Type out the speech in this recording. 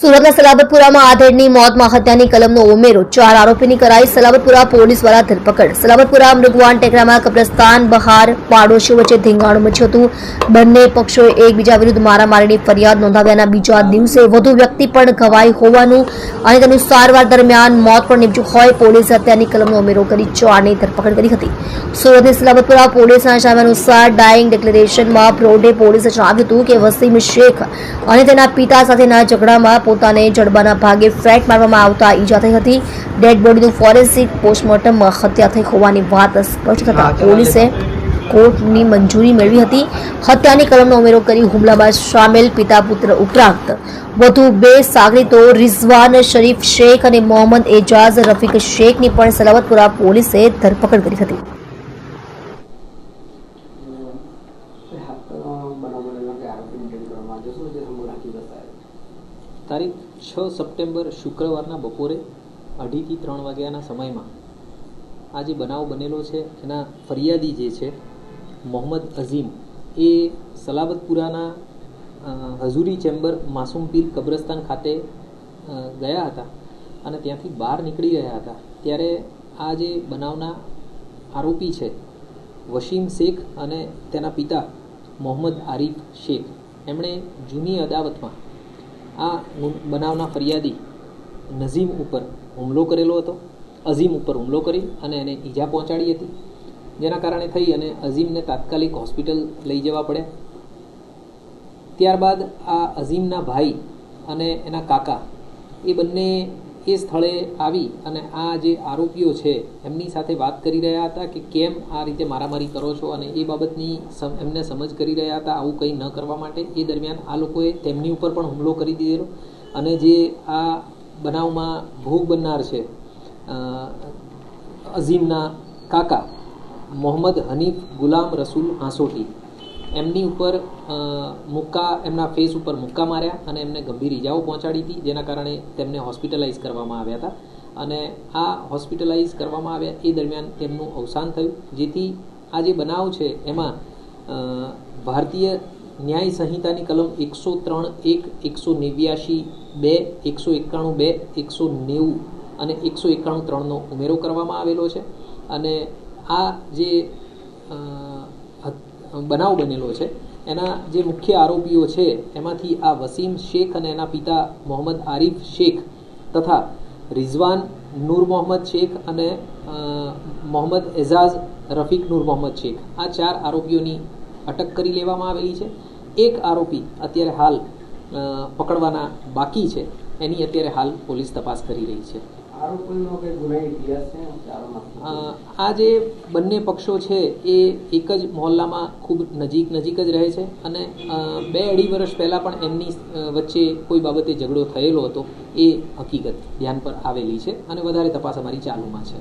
સુરતના સલાબતપુરામાં આધેડની મોતમાં હત્યાની કલમનો ઉમેરો 4 આરોપીની કરાઈ સલાબતપુરા પોલીસ દ્વારા ધરપકડ। સલાબતપુરા મૃગવાન ટેકરામાં કબ્રસ્તાન બહાર પાડોશીઓ વચ્ચે ધીંગાણું મચ્યું હતું। બંને પક્ષોએ એકબીજા વિરુદ્ધ મારામારીની ફરિયાદ નોંધાવ્યાના બીજા દિવસે વધુ વ્યક્તિ પણ ઘવાઈ હોવાનું અને તેનું સારવાર દરમિયાન મોત પણ નીપજ્યું હોય પોલીસે હત્યાની કલમનો ઉમેરો કરી 4ની ધરપકડ કરી હતી। સુરતની સલાબતપુરા પોલીસના જણાવ્યા અનુસાર ડાઇંગ ડિક્લેરેશનમાં પ્રોઢે પોલીસે જણાવ્યું હતું કે વસીમ શેખ અને તેના પિતા સાથેના ઝઘડામાં પોતાને જડબાના ભાગે ફેટ મારવામાં આવતા ઈજા થઈ હતી। ડેડ બોડીનું ફોરેન્સિક પોસ્ટમોર્ટમમાં હત્યા થઈ હોવાની વાત સ્પષ્ટ થતા પોલીસે કોર્ટની મંજૂરી મેળવી હતી। હત્યાની કલમનો ઉમેરો કરી હુમલામાં સામેલ પિતા પુત્ર ઉપરાંત વધુ 2 સાગરીતો રિઝવાન શરીફ શેખ અને મોહમ્મદ એજાઝ રફીક શેખની પણ સલાબતપુરા પોલીસે ધરપકડ કરી હતી। તારીખ 6 સપ્ટેમ્બર શુક્રવારના બપોરે 2:30 થી 3 વાગ્યાના સમયમાં આ જે બનાવ બનેલો છે એના ફરિયાદી જે છે મોહમ્મદ અઝીમ એ સલાબતપુરાના હઝુરી ચેમ્બર માસૂમ પીર કબ્રસ્તાન ખાતે ગયા હતા અને ત્યાંથી બહાર નીકળી રહ્યા હતા ત્યારે આ જે બનાવના આરોપી છે વસીમ શેખ અને તેના પિતા મોહમ્મદ આરીફ શેખ એમણે જૂની અદાવતમાં આ બનાવના ફરિયાદી નઝીમ ઉપર હુમલો કરેલો હતો। અઝીમ ઉપર હુમલો કરી અને એને ઈજા પહોંચાડી હતી, જેના કારણે થઈ અને અઝીમને તાત્કાલિક હોસ્પિટલ લઈ જવા પડ્યા। ત્યારબાદ આ અઝીમના ભાઈ અને એના કાકા એ બંને એ સ્થળે આવી અને આ જે આરોપીઓ છે એમની સાથે વાત કરી રહ્યા હતા કે કેમ આ રીતે મારામારી કરો છો અને એ બાબતની એમને સમજ કરી રહ્યા હતા આવું કંઈ ન કરવા માટે। એ દરમિયાન આ લોકોએ તેમની ઉપર પણ હુમલો કરી દીધેલો અને જે આ બનાવમાં ભોગ બનનાર છે અઝીમના કાકા મોહમ્મદ હનીફ ગુલામ રસૂલ આંસોટી એમની ઉપર એમના ફેસ ઉપર મુક્કા માર્યા અને એમને ગંભીર ઈજાઓ પહોંચાડી હતી, જેના કારણે તેમને હોસ્પિટલાઇઝ કરવામાં આવ્યા હતા અને આ હોસ્પિટલાઇઝ કરવામાં આવ્યા એ દરમિયાન તેમનું અવસાન થયું। જેથી આ જે બનાવ છે એમાં ભારતીય ન્યાય સંહિતાની કલમ 103(1), 189(2), 191(2), 190 અને 191(3)નો ઉમેરો કરવામાં આવેલો છે અને આ જે બનાવ બનેલો છે એના જે મુખ્ય આરોપીઓ છે એમાંથી આ વસીમ શેખ અને એના પિતા મોહમ્મદ આરીફ શેખ તથા રિઝવાન નૂર મોહમ્મદ શેખ અને મોહમ્મદ એઝાઝ રફીક નૂર મોહમ્મદ શેખ આ 4 આરોપીઓની અટક કરી લેવામાં આવેલી છે। એક આરોપી અત્યારે હાલ પકડવાના બાકી છે, એની અત્યારે હાલ પોલીસ તપાસ કરી રહી છે। આ જે બંને પક્ષો છે એ એક જ મહોલ્લામાં ખૂબ નજીક જ રહે છે અને 2-2.5 વર્ષ પહેલાં પણ એમની વચ્ચે કોઈ બાબતે ઝઘડો થયેલો હતો એ હકીકત ધ્યાન પર આવેલી છે અને વધારે તપાસ અમારી ચાલુમાં છે।